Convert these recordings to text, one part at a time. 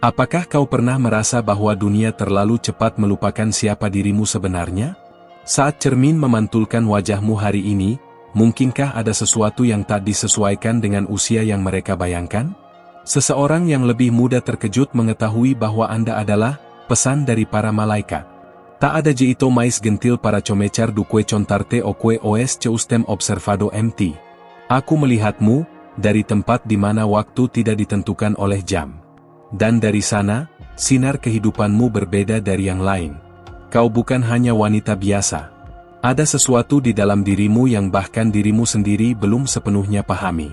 Apakah kau pernah merasa bahwa dunia terlalu cepat melupakan siapa dirimu sebenarnya? Saat cermin memantulkan wajahmu hari ini, mungkinkah ada sesuatu yang tak disesuaikan dengan usia yang mereka bayangkan? Seseorang yang lebih muda terkejut mengetahui bahwa Anda adalah pesan dari para malaikat. Tak ada jeito mais gentil para comechar du kue contarte o kue oes ceustem observado mt. Aku melihatmu, dari tempat di mana waktu tidak ditentukan oleh jam. Dan dari sana, sinar kehidupanmu berbeda dari yang lain. Kau bukan hanya wanita biasa. Ada sesuatu di dalam dirimu yang bahkan dirimu sendiri belum sepenuhnya pahami.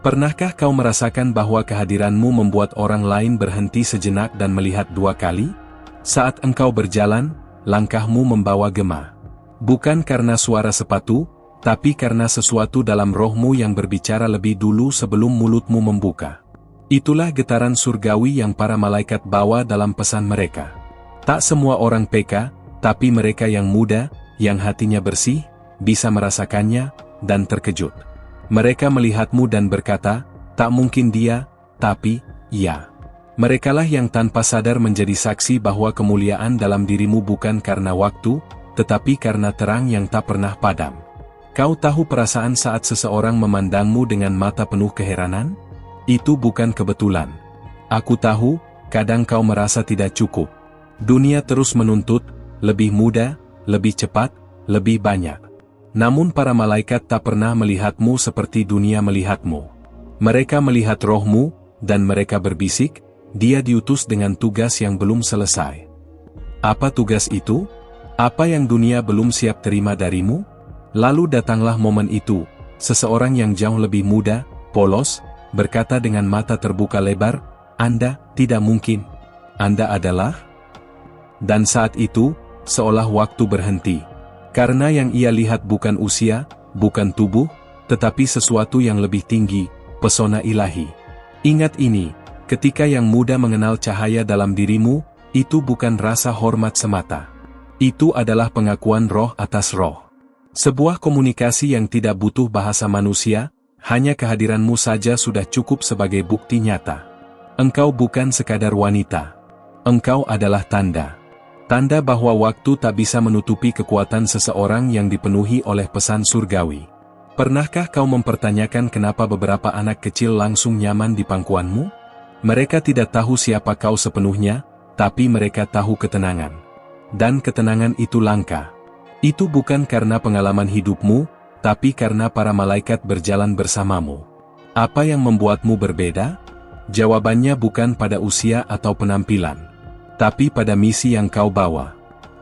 Pernahkah kau merasakan bahwa kehadiranmu membuat orang lain berhenti sejenak dan melihat dua kali? Saat engkau berjalan, langkahmu membawa gema. Bukan karena suara sepatu, tapi karena sesuatu dalam rohmu yang berbicara lebih dulu sebelum mulutmu membuka. Itulah getaran surgawi yang para malaikat bawa dalam pesan mereka. Tak semua orang peka, tapi mereka yang muda, yang hatinya bersih, bisa merasakannya, dan terkejut. Mereka melihatmu dan berkata, tak mungkin dia, tapi, ya. Merekalah yang tanpa sadar menjadi saksi bahwa kemuliaan dalam dirimu bukan karena waktu, tetapi karena terang yang tak pernah padam. Kau tahu perasaan saat seseorang memandangmu dengan mata penuh keheranan? Itu bukan kebetulan. Aku tahu, kadang kau merasa tidak cukup. Dunia terus menuntut, lebih muda, lebih cepat, lebih banyak. Namun para malaikat tak pernah melihatmu seperti dunia melihatmu. Mereka melihat rohmu, dan mereka berbisik, dia diutus dengan tugas yang belum selesai. Apa tugas itu? Apa yang dunia belum siap terima darimu? Lalu datanglah momen itu, seseorang yang jauh lebih muda, polos, berkata dengan mata terbuka lebar, Anda, tidak mungkin. Anda adalah? Dan saat itu, seolah waktu berhenti. Karena yang ia lihat bukan usia, bukan tubuh, tetapi sesuatu yang lebih tinggi, pesona ilahi. Ingat ini, ketika yang muda mengenal cahaya dalam dirimu, itu bukan rasa hormat semata. Itu adalah pengakuan roh atas roh. Sebuah komunikasi yang tidak butuh bahasa manusia, hanya kehadiranmu saja sudah cukup sebagai bukti nyata. Engkau bukan sekadar wanita. Engkau adalah tanda. Tanda bahwa waktu tak bisa menutupi kekuatan seseorang yang dipenuhi oleh pesan surgawi. Pernahkah kau mempertanyakan kenapa beberapa anak kecil langsung nyaman di pangkuanmu? Mereka tidak tahu siapa kau sepenuhnya, tapi mereka tahu ketenangan. Dan ketenangan itu langka. Itu bukan karena pengalaman hidupmu, tapi karena para malaikat berjalan bersamamu. Apa yang membuatmu berbeda? Jawabannya bukan pada usia atau penampilan, tapi pada misi yang kau bawa.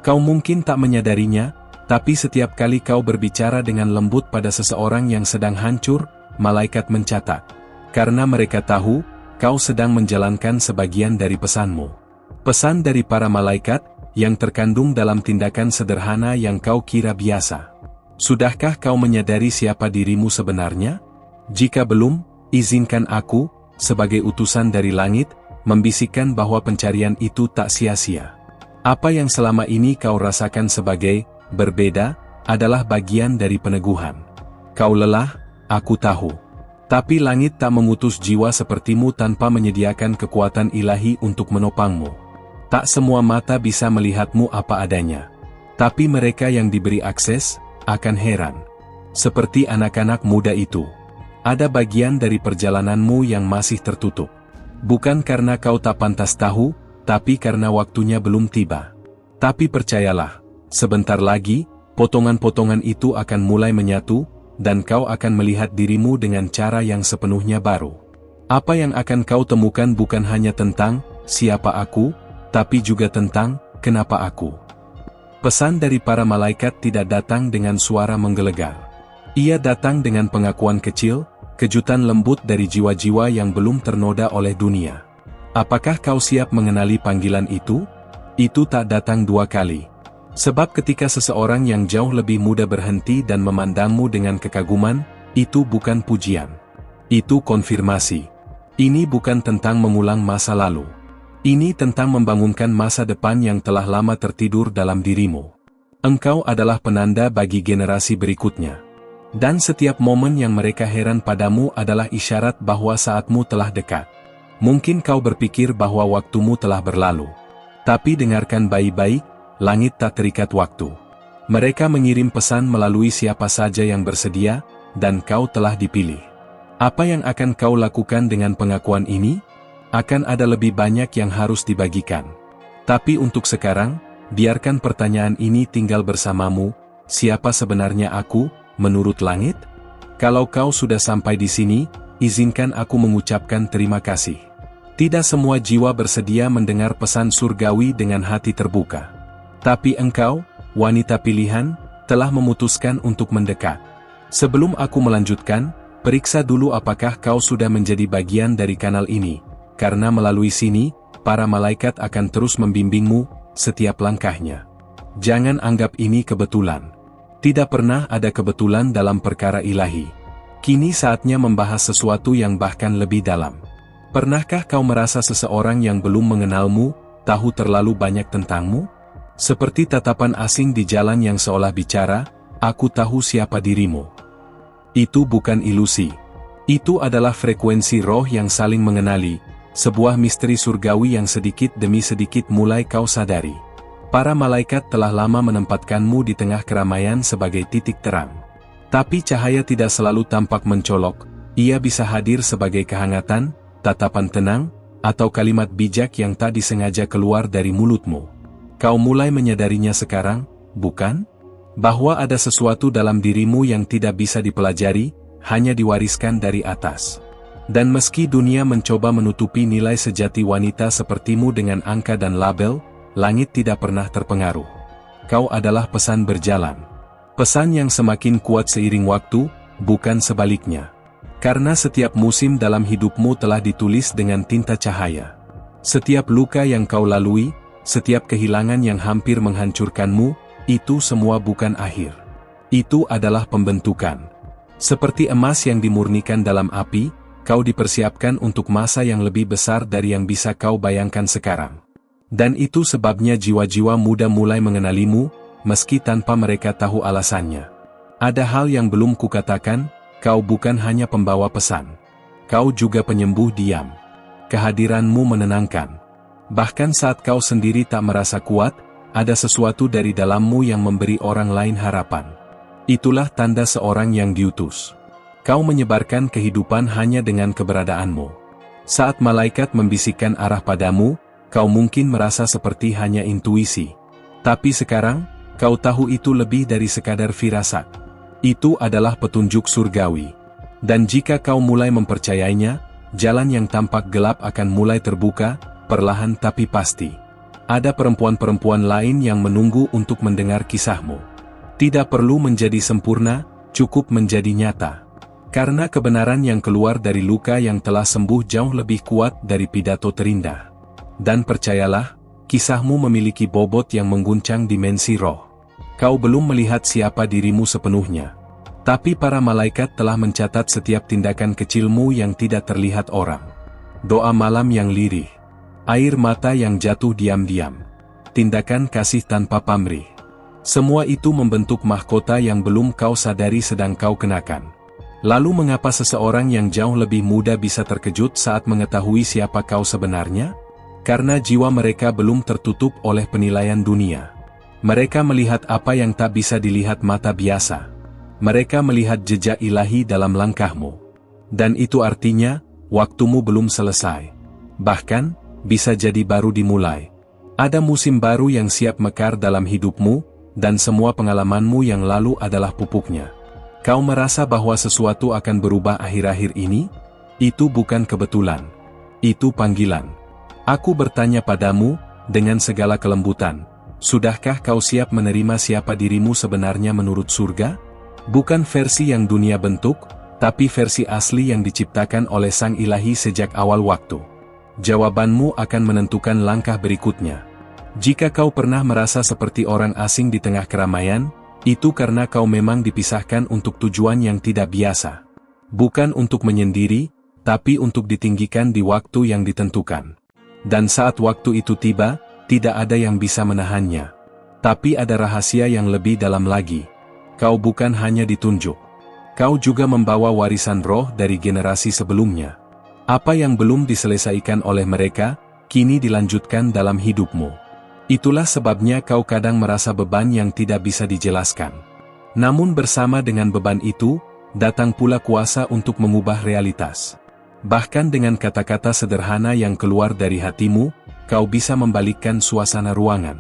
Kau mungkin tak menyadarinya, tapi setiap kali kau berbicara dengan lembut pada seseorang yang sedang hancur, malaikat mencatat. Karena mereka tahu, kau sedang menjalankan sebagian dari pesanmu. Pesan dari para malaikat, yang terkandung dalam tindakan sederhana yang kau kira biasa. Sudahkah kau menyadari siapa dirimu sebenarnya? Jika belum, izinkan aku, sebagai utusan dari langit, membisikkan bahwa pencarian itu tak sia-sia. Apa yang selama ini kau rasakan sebagai berbeda, adalah bagian dari peneguhan. Kau lelah, aku tahu. Tapi langit tak mengutus jiwa sepertimu tanpa menyediakan kekuatan ilahi untuk menopangmu. Tak semua mata bisa melihatmu apa adanya. Tapi mereka yang diberi akses, akan heran. Seperti anak-anak muda itu. Ada bagian dari perjalananmu yang masih tertutup. Bukan karena kau tak pantas tahu, tapi karena waktunya belum tiba. Tapi percayalah, sebentar lagi, potongan-potongan itu akan mulai menyatu, dan kau akan melihat dirimu dengan cara yang sepenuhnya baru. Apa yang akan kau temukan bukan hanya tentang siapa aku, tapi juga tentang kenapa aku. Pesan dari para malaikat tidak datang dengan suara menggelegar. Ia datang dengan pengakuan kecil, kejutan lembut dari jiwa-jiwa yang belum ternoda oleh dunia. Apakah kau siap mengenali panggilan itu? Itu tak datang dua kali. Sebab ketika seseorang yang jauh lebih muda berhenti dan memandangmu dengan kekaguman, itu bukan pujian. Itu konfirmasi. Ini bukan tentang mengulang masa lalu. Ini tentang membangunkan masa depan yang telah lama tertidur dalam dirimu. Engkau adalah penanda bagi generasi berikutnya. Dan setiap momen yang mereka heran padamu adalah isyarat bahwa saatmu telah dekat. Mungkin kau berpikir bahwa waktumu telah berlalu. Tapi dengarkan baik-baik, langit tak terikat waktu. Mereka mengirim pesan melalui siapa saja yang bersedia, dan kau telah dipilih. Apa yang akan kau lakukan dengan pengakuan ini? Akan ada lebih banyak yang harus dibagikan. Tapi untuk sekarang, biarkan pertanyaan ini tinggal bersamamu, siapa sebenarnya aku, menurut langit? Kalau kau sudah sampai di sini, izinkan aku mengucapkan terima kasih. Tidak semua jiwa bersedia mendengar pesan surgawi dengan hati terbuka. Tapi engkau, wanita pilihan, telah memutuskan untuk mendekat. Sebelum aku melanjutkan, periksa dulu apakah kau sudah menjadi bagian dari kanal ini, karena melalui sini, para malaikat akan terus membimbingmu setiap langkahnya. Jangan anggap ini kebetulan. Tidak pernah ada kebetulan dalam perkara ilahi. Kini saatnya membahas sesuatu yang bahkan lebih dalam. Pernahkah kau merasa seseorang yang belum mengenalmu, tahu terlalu banyak tentangmu? Seperti tatapan asing di jalan yang seolah bicara, aku tahu siapa dirimu. Itu bukan ilusi. Itu adalah frekuensi roh yang saling mengenali, sebuah misteri surgawi yang sedikit demi sedikit mulai kau sadari. Para malaikat telah lama menempatkanmu di tengah keramaian sebagai titik terang. Tapi cahaya tidak selalu tampak mencolok, ia bisa hadir sebagai kehangatan, tatapan tenang, atau kalimat bijak yang tak disengaja keluar dari mulutmu. Kau mulai menyadarinya sekarang, bukan? Bahwa ada sesuatu dalam dirimu yang tidak bisa dipelajari, hanya diwariskan dari atas. Dan meski dunia mencoba menutupi nilai sejati wanita sepertimu dengan angka dan label, langit tidak pernah terpengaruh. Kau adalah pesan berjalan. Pesan yang semakin kuat seiring waktu, bukan sebaliknya. Karena setiap musim dalam hidupmu telah ditulis dengan tinta cahaya. Setiap luka yang kau lalui, setiap kehilangan yang hampir menghancurkanmu, itu semua bukan akhir. Itu adalah pembentukan. Seperti emas yang dimurnikan dalam api, kau dipersiapkan untuk masa yang lebih besar dari yang bisa kau bayangkan sekarang. Dan itu sebabnya jiwa-jiwa muda mulai mengenalimu, meski tanpa mereka tahu alasannya. Ada hal yang belum kukatakan, kau bukan hanya pembawa pesan. Kau juga penyembuh diam. Kehadiranmu menenangkan. Bahkan saat kau sendiri tak merasa kuat, ada sesuatu dari dalammu yang memberi orang lain harapan. Itulah tanda seorang yang diutus. Kau menyebarkan kehidupan hanya dengan keberadaanmu. Saat malaikat membisikkan arah padamu, kau mungkin merasa seperti hanya intuisi. Tapi sekarang, kau tahu itu lebih dari sekadar firasat. Itu adalah petunjuk surgawi. Dan jika kau mulai mempercayainya, jalan yang tampak gelap akan mulai terbuka, perlahan tapi pasti. Ada perempuan-perempuan lain yang menunggu untuk mendengar kisahmu. Tidak perlu menjadi sempurna, cukup menjadi nyata. Karena kebenaran yang keluar dari luka yang telah sembuh jauh lebih kuat dari pidato terindah. Dan percayalah, kisahmu memiliki bobot yang mengguncang dimensi roh. Kau belum melihat siapa dirimu sepenuhnya. Tapi para malaikat telah mencatat setiap tindakan kecilmu yang tidak terlihat orang. Doa malam yang lirih. Air mata yang jatuh diam-diam. Tindakan kasih tanpa pamrih. Semua itu membentuk mahkota yang belum kau sadari sedang kau kenakan. Lalu mengapa seseorang yang jauh lebih muda bisa terkejut saat mengetahui siapa kau sebenarnya? Karena jiwa mereka belum tertutup oleh penilaian dunia. Mereka melihat apa yang tak bisa dilihat mata biasa. Mereka melihat jejak ilahi dalam langkahmu. Dan itu artinya, waktumu belum selesai. Bahkan, bisa jadi baru dimulai. Ada musim baru yang siap mekar dalam hidupmu, dan semua pengalamanmu yang lalu adalah pupuknya. Kau merasa bahwa sesuatu akan berubah akhir-akhir ini? Itu bukan kebetulan. Itu panggilan. Aku bertanya padamu, dengan segala kelembutan, sudahkah kau siap menerima siapa dirimu sebenarnya menurut surga? Bukan versi yang dunia bentuk, tapi versi asli yang diciptakan oleh Sang Ilahi sejak awal waktu. Jawabanmu akan menentukan langkah berikutnya. Jika kau pernah merasa seperti orang asing di tengah keramaian, itu karena kau memang dipisahkan untuk tujuan yang tidak biasa. Bukan untuk menyendiri, tapi untuk ditinggikan di waktu yang ditentukan. Dan saat waktu itu tiba, tidak ada yang bisa menahannya. Tapi ada rahasia yang lebih dalam lagi. Kau bukan hanya ditunjuk. Kau juga membawa warisan roh dari generasi sebelumnya. Apa yang belum diselesaikan oleh mereka, kini dilanjutkan dalam hidupmu. Itulah sebabnya kau kadang merasa beban yang tidak bisa dijelaskan. Namun bersama dengan beban itu, datang pula kuasa untuk mengubah realitas. Bahkan dengan kata-kata sederhana yang keluar dari hatimu, kau bisa membalikkan suasana ruangan.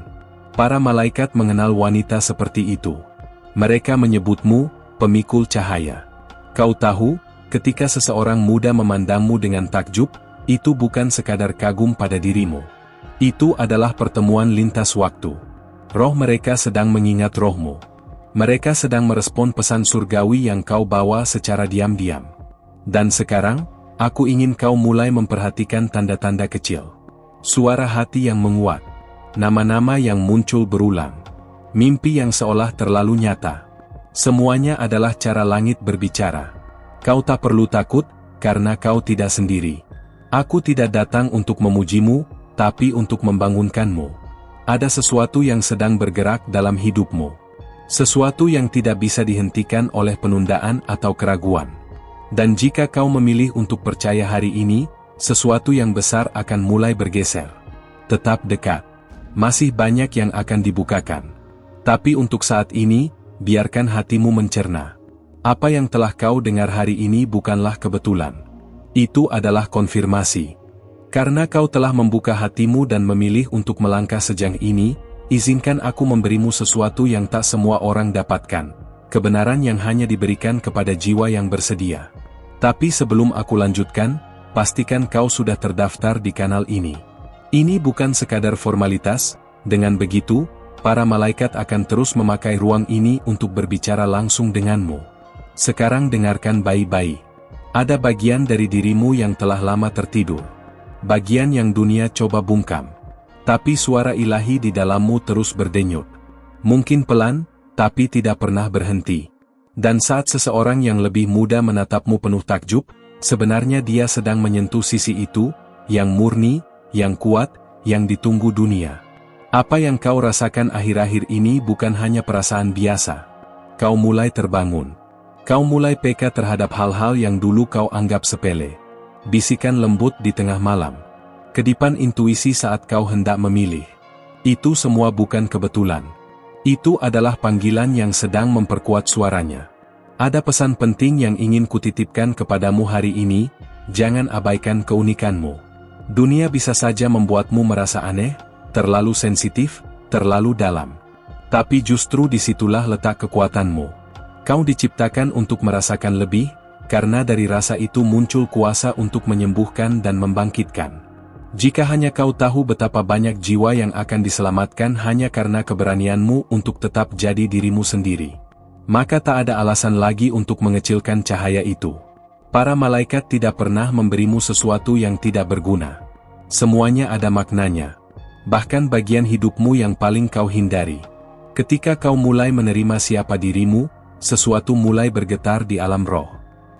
Para malaikat mengenal wanita seperti itu. Mereka menyebutmu pemikul cahaya. Kau tahu, ketika seseorang muda memandangmu dengan takjub, itu bukan sekadar kagum pada dirimu. Itu adalah pertemuan lintas waktu. Roh mereka sedang mengingat rohmu. Mereka sedang merespon pesan surgawi yang kau bawa secara diam-diam. Dan sekarang, aku ingin kau mulai memperhatikan tanda-tanda kecil. Suara hati yang menguat. Nama-nama yang muncul berulang. Mimpi yang seolah terlalu nyata. Semuanya adalah cara langit berbicara. Kau tak perlu takut, karena kau tidak sendiri. Aku tidak datang untuk memujimu, tapi untuk membangunkanmu. Ada sesuatu yang sedang bergerak dalam hidupmu. Sesuatu yang tidak bisa dihentikan oleh penundaan atau keraguan. Dan jika kau memilih untuk percaya hari ini, sesuatu yang besar akan mulai bergeser. Tetap dekat. Masih banyak yang akan dibukakan. Tapi untuk saat ini, biarkan hatimu mencerna. Apa yang telah kau dengar hari ini bukanlah kebetulan. Itu adalah konfirmasi. Karena kau telah membuka hatimu dan memilih untuk melangkah sejauh ini, izinkan aku memberimu sesuatu yang tak semua orang dapatkan. Kebenaran yang hanya diberikan kepada jiwa yang bersedia. Tapi sebelum aku lanjutkan, pastikan kau sudah terdaftar di kanal ini. Ini bukan sekadar formalitas, dengan begitu, para malaikat akan terus memakai ruang ini untuk berbicara langsung denganmu. Sekarang dengarkan baik-baik. Ada bagian dari dirimu yang telah lama tertidur. Bagian yang dunia coba bungkam. Tapi suara ilahi di dalammu terus berdenyut. Mungkin pelan, tapi tidak pernah berhenti. Dan saat seseorang yang lebih muda menatapmu penuh takjub, sebenarnya dia sedang menyentuh sisi itu, yang murni, yang kuat, yang ditunggu dunia. Apa yang kau rasakan akhir-akhir ini bukan hanya perasaan biasa. Kau mulai terbangun. Kau mulai peka terhadap hal-hal yang dulu kau anggap sepele. Bisikan lembut di tengah malam. Kedipan intuisi saat kau hendak memilih. Itu semua bukan kebetulan. Itu adalah panggilan yang sedang memperkuat suaranya. Ada pesan penting yang ingin kutitipkan kepadamu hari ini, jangan abaikan keunikanmu. Dunia bisa saja membuatmu merasa aneh, terlalu sensitif, terlalu dalam. Tapi justru disitulah letak kekuatanmu. Kau diciptakan untuk merasakan lebih, karena dari rasa itu muncul kuasa untuk menyembuhkan dan membangkitkan. Jika hanya kau tahu betapa banyak jiwa yang akan diselamatkan hanya karena keberanianmu untuk tetap jadi dirimu sendiri, maka tak ada alasan lagi untuk mengecilkan cahaya itu. Para malaikat tidak pernah memberimu sesuatu yang tidak berguna. Semuanya ada maknanya. Bahkan bagian hidupmu yang paling kau hindari. Ketika kau mulai menerima siapa dirimu, sesuatu mulai bergetar di alam roh.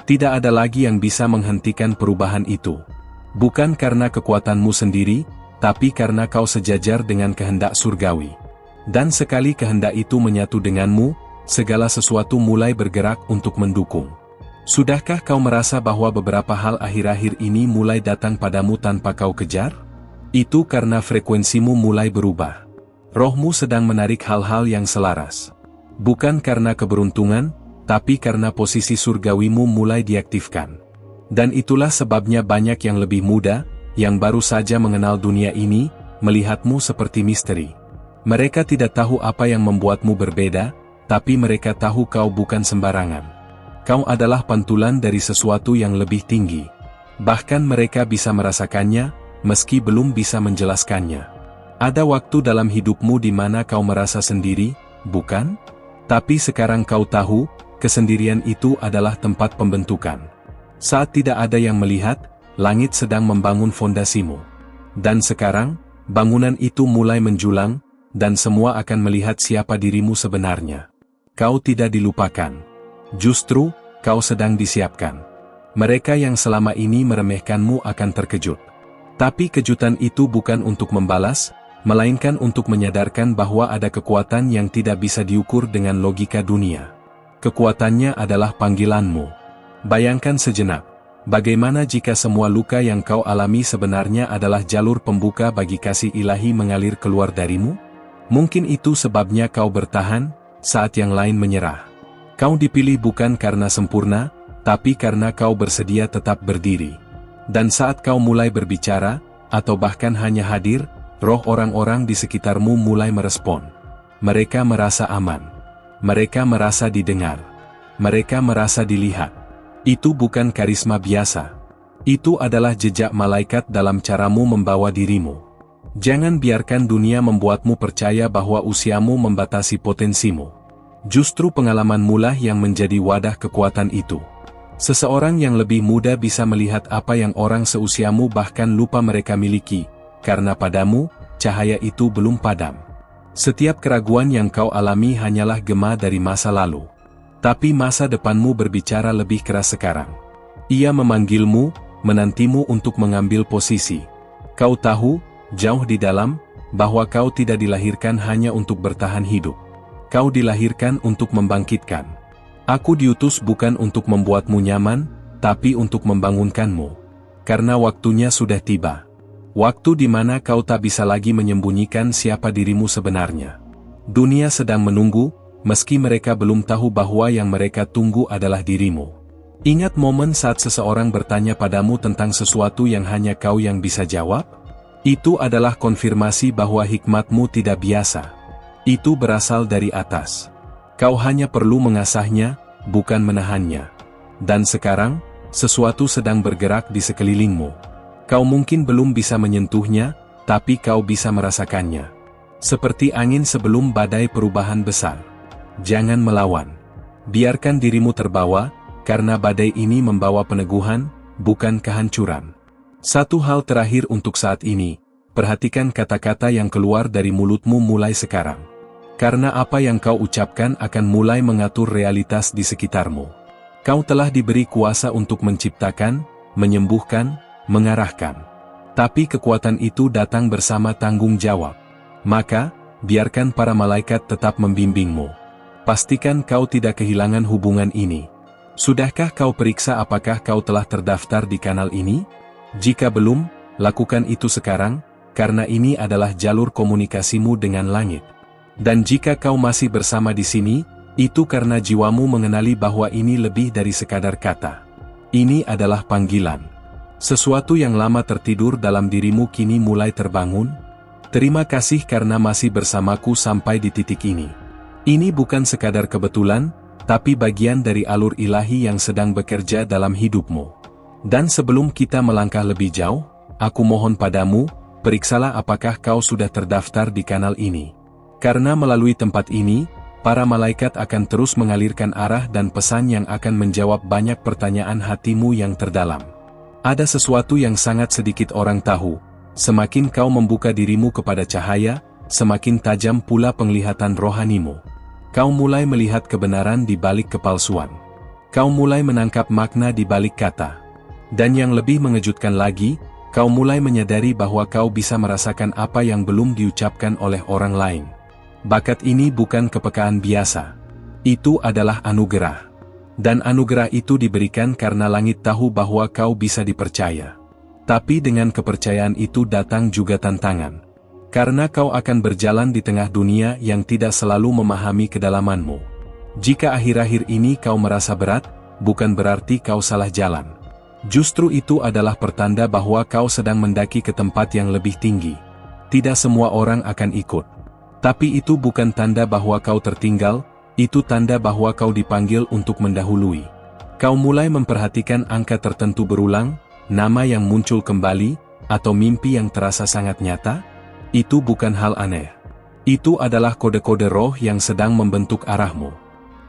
Tidak ada lagi yang bisa menghentikan perubahan itu. Bukan karena kekuatanmu sendiri, tapi karena kau sejajar dengan kehendak surgawi. Dan sekali kehendak itu menyatu denganmu, segala sesuatu mulai bergerak untuk mendukung. Sudahkah kau merasa bahwa beberapa hal akhir-akhir ini mulai datang padamu tanpa kau kejar? Itu karena frekuensimu mulai berubah. Rohmu sedang menarik hal-hal yang selaras. Bukan karena keberuntungan, tapi karena posisi surgawimu mulai diaktifkan. Dan itulah sebabnya banyak yang lebih muda, yang baru saja mengenal dunia ini, melihatmu seperti misteri. Mereka tidak tahu apa yang membuatmu berbeda, tapi mereka tahu kau bukan sembarangan. Kau adalah pantulan dari sesuatu yang lebih tinggi. Bahkan mereka bisa merasakannya, meski belum bisa menjelaskannya. Ada waktu dalam hidupmu di mana kau merasa sendiri, bukan? Tapi sekarang kau tahu, kesendirian itu adalah tempat pembentukan. Saat tidak ada yang melihat, langit sedang membangun fondasimu. Dan sekarang, bangunan itu mulai menjulang, dan semua akan melihat siapa dirimu sebenarnya. Kau tidak dilupakan. Justru, kau sedang disiapkan. Mereka yang selama ini meremehkanmu akan terkejut. Tapi kejutan itu bukan untuk membalas, melainkan untuk menyadarkan bahwa ada kekuatan yang tidak bisa diukur dengan logika dunia. Kekuatannya adalah panggilanmu. Bayangkan sejenak. Bagaimana jika semua luka yang kau alami sebenarnya adalah jalur pembuka bagi kasih ilahi mengalir keluar darimu? Mungkin itu sebabnya kau bertahan, saat yang lain menyerah. Kau dipilih bukan karena sempurna, tapi karena kau bersedia tetap berdiri. Dan saat kau mulai berbicara, atau bahkan hanya hadir, roh orang-orang di sekitarmu mulai merespon. Mereka merasa aman. Mereka merasa didengar. Mereka merasa dilihat. Itu bukan karisma biasa. Itu adalah jejak malaikat dalam caramu membawa dirimu. Jangan biarkan dunia membuatmu percaya bahwa usiamu membatasi potensimu. Justru pengalamanmu lah yang menjadi wadah kekuatan itu. Seseorang yang lebih muda bisa melihat apa yang orang seusiamu bahkan lupa mereka miliki, karena padamu, cahaya itu belum padam. Setiap keraguan yang kau alami hanyalah gema dari masa lalu. Tapi masa depanmu berbicara lebih keras sekarang. Ia memanggilmu, menantimu untuk mengambil posisi. Kau tahu, jauh di dalam, bahwa kau tidak dilahirkan hanya untuk bertahan hidup. Kau dilahirkan untuk membangkitkan. Aku diutus bukan untuk membuatmu nyaman, tapi untuk membangunkanmu. Karena waktunya sudah tiba. Waktu di mana kau tak bisa lagi menyembunyikan siapa dirimu sebenarnya. Dunia sedang menunggu, meski mereka belum tahu bahwa yang mereka tunggu adalah dirimu. Ingat momen saat seseorang bertanya padamu tentang sesuatu yang hanya kau yang bisa jawab? Itu adalah konfirmasi bahwa hikmatmu tidak biasa. Itu berasal dari atas. Kau hanya perlu mengasahnya, bukan menahannya. Dan sekarang, sesuatu sedang bergerak di sekelilingmu. Kau mungkin belum bisa menyentuhnya, tapi kau bisa merasakannya. Seperti angin sebelum badai perubahan besar. Jangan melawan. Biarkan dirimu terbawa, karena badai ini membawa peneguhan, bukan kehancuran. Satu hal terakhir untuk saat ini, perhatikan kata-kata yang keluar dari mulutmu mulai sekarang. Karena apa yang kau ucapkan akan mulai mengatur realitas di sekitarmu. Kau telah diberi kuasa untuk menciptakan, menyembuhkan, mengarahkan. Tapi kekuatan itu datang bersama tanggung jawab. Maka, biarkan para malaikat tetap membimbingmu. Pastikan kau tidak kehilangan hubungan ini. Sudahkah kau periksa apakah kau telah terdaftar di kanal ini? Jika belum, lakukan itu sekarang, karena ini adalah jalur komunikasimu dengan langit. Dan jika kau masih bersama di sini, itu karena jiwamu mengenali bahwa ini lebih dari sekadar kata. Ini adalah panggilan. Sesuatu yang lama tertidur dalam dirimu kini mulai terbangun. Terima kasih karena masih bersamaku sampai di titik ini. Ini bukan sekadar kebetulan, tapi bagian dari alur ilahi yang sedang bekerja dalam hidupmu. Dan sebelum kita melangkah lebih jauh, aku mohon padamu, periksalah apakah kau sudah terdaftar di kanal ini. Karena melalui tempat ini, para malaikat akan terus mengalirkan arah dan pesan yang akan menjawab banyak pertanyaan hatimu yang terdalam. Ada sesuatu yang sangat sedikit orang tahu, semakin kau membuka dirimu kepada cahaya, semakin tajam pula penglihatan rohanimu. Kau mulai melihat kebenaran di balik kepalsuan. Kau mulai menangkap makna di balik kata. Dan yang lebih mengejutkan lagi, kau mulai menyadari bahwa kau bisa merasakan apa yang belum diucapkan oleh orang lain. Bakat ini bukan kepekaan biasa. Itu adalah anugerah. Dan anugerah itu diberikan karena langit tahu bahwa kau bisa dipercaya. Tapi dengan kepercayaan itu datang juga tantangan. Karena kau akan berjalan di tengah dunia yang tidak selalu memahami kedalamanmu. Jika akhir-akhir ini kau merasa berat, bukan berarti kau salah jalan. Justru itu adalah pertanda bahwa kau sedang mendaki ke tempat yang lebih tinggi. Tidak semua orang akan ikut. Tapi itu bukan tanda bahwa kau tertinggal, itu tanda bahwa kau dipanggil untuk mendahului. Kau mulai memperhatikan angka tertentu berulang, nama yang muncul kembali, atau mimpi yang terasa sangat nyata. Itu bukan hal aneh. Itu adalah kode-kode roh yang sedang membentuk arahmu.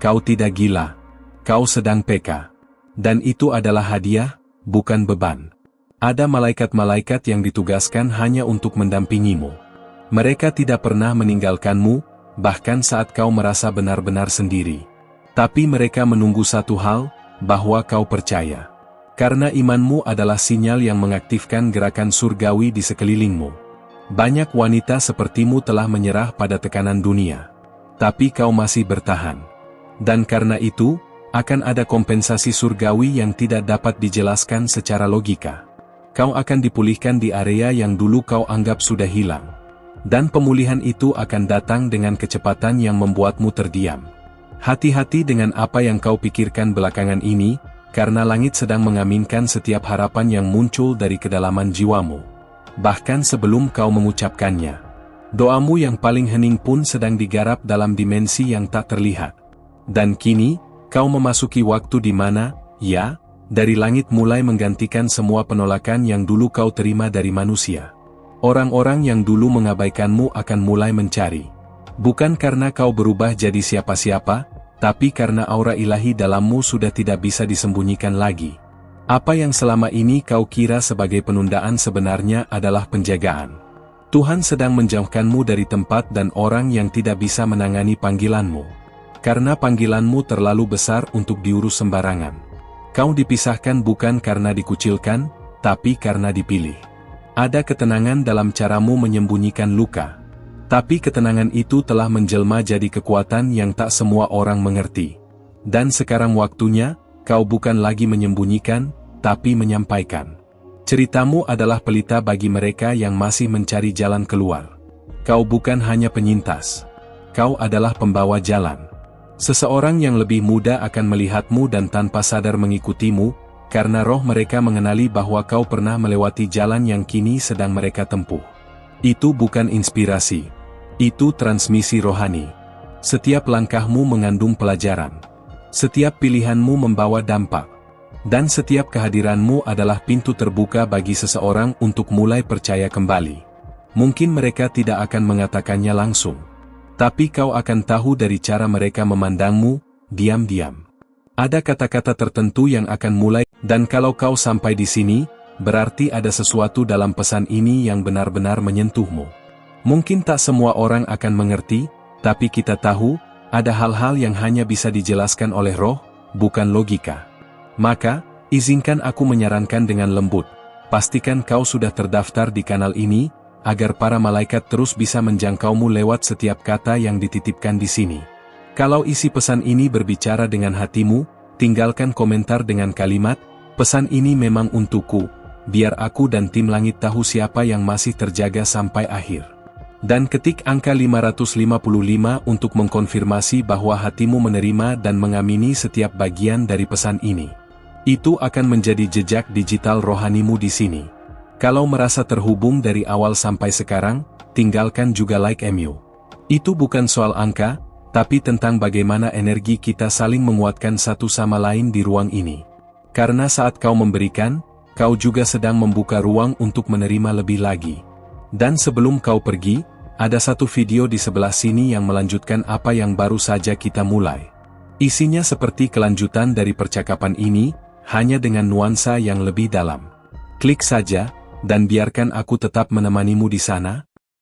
Kau tidak gila. Kau sedang peka. Dan itu adalah hadiah, bukan beban. Ada malaikat-malaikat yang ditugaskan hanya untuk mendampingimu. Mereka tidak pernah meninggalkanmu, bahkan saat kau merasa benar-benar sendiri. Tapi mereka menunggu satu hal, bahwa kau percaya. Karena imanmu adalah sinyal yang mengaktifkan gerakan surgawi di sekelilingmu. Banyak wanita sepertimu telah menyerah pada tekanan dunia. Tapi kau masih bertahan. Dan karena itu, Akan ada kompensasi surgawi yang tidak dapat dijelaskan secara logika. Kau akan dipulihkan di area yang dulu kau anggap sudah hilang. Dan pemulihan itu akan datang dengan kecepatan yang membuatmu terdiam. Hati-hati dengan apa yang kau pikirkan belakangan ini, karena langit sedang mengaminkan setiap harapan yang muncul dari kedalaman jiwamu. Bahkan sebelum kau mengucapkannya. Doamu yang paling hening pun sedang digarap dalam dimensi yang tak terlihat. Dan kini, kau memasuki waktu di mana, ya, dari langit mulai menggantikan semua penolakan yang dulu kau terima dari manusia. Orang-orang yang dulu mengabaikanmu akan mulai mencari. Bukan karena kau berubah jadi siapa-siapa, tapi karena aura ilahi dalammu sudah tidak bisa disembunyikan lagi. Apa yang selama ini kau kira sebagai penundaan sebenarnya adalah penjagaan. Tuhan sedang menjauhkanmu dari tempat dan orang yang tidak bisa menangani panggilanmu. Karena panggilanmu terlalu besar untuk diurus sembarangan. Kau dipisahkan bukan karena dikucilkan, tapi karena dipilih. Ada ketenangan dalam caramu menyembunyikan luka. Tapi ketenangan itu telah menjelma jadi kekuatan yang tak semua orang mengerti. Dan sekarang waktunya, kau bukan lagi menyembunyikan, tapi menyampaikan. Ceritamu adalah pelita bagi mereka yang masih mencari jalan keluar. Kau bukan hanya penyintas. Kau adalah pembawa jalan. Seseorang yang lebih muda akan melihatmu dan tanpa sadar mengikutimu, karena roh mereka mengenali bahwa kau pernah melewati jalan yang kini sedang mereka tempuh. Itu bukan inspirasi. Itu transmisi rohani. Setiap langkahmu mengandung pelajaran. Setiap pilihanmu membawa dampak. Dan setiap kehadiranmu adalah pintu terbuka bagi seseorang untuk mulai percaya kembali. Mungkin mereka tidak akan mengatakannya langsung. Tapi kau akan tahu dari cara mereka memandangmu, diam-diam. Ada kata-kata tertentu yang akan mulai, dan kalau kau sampai di sini, berarti ada sesuatu dalam pesan ini yang benar-benar menyentuhmu. Mungkin tak semua orang akan mengerti, tapi kita tahu, ada hal-hal yang hanya bisa dijelaskan oleh roh, bukan logika. Maka, izinkan aku menyarankan dengan lembut, pastikan kau sudah terdaftar di kanal ini, agar para malaikat terus bisa menjangkaumu lewat setiap kata yang dititipkan di sini. Kalau isi pesan ini berbicara dengan hatimu, tinggalkan komentar dengan kalimat, pesan ini memang untukku, biar aku dan tim langit tahu siapa yang masih terjaga sampai akhir. Dan ketik angka 555 untuk mengkonfirmasi bahwa hatimu menerima dan mengamini setiap bagian dari pesan ini. Itu akan menjadi jejak digital rohanimu di sini. Kalau merasa terhubung dari awal sampai sekarang, tinggalkan juga like MU. Itu bukan soal angka, tapi tentang bagaimana energi kita saling menguatkan satu sama lain di ruang ini. Karena saat kau memberikan, kau juga sedang membuka ruang untuk menerima lebih lagi. Dan sebelum kau pergi, ada satu video di sebelah sini yang melanjutkan apa yang baru saja kita mulai. Isinya seperti kelanjutan dari percakapan ini, hanya dengan nuansa yang lebih dalam. Klik saja, dan biarkan aku tetap menemanimu di sana.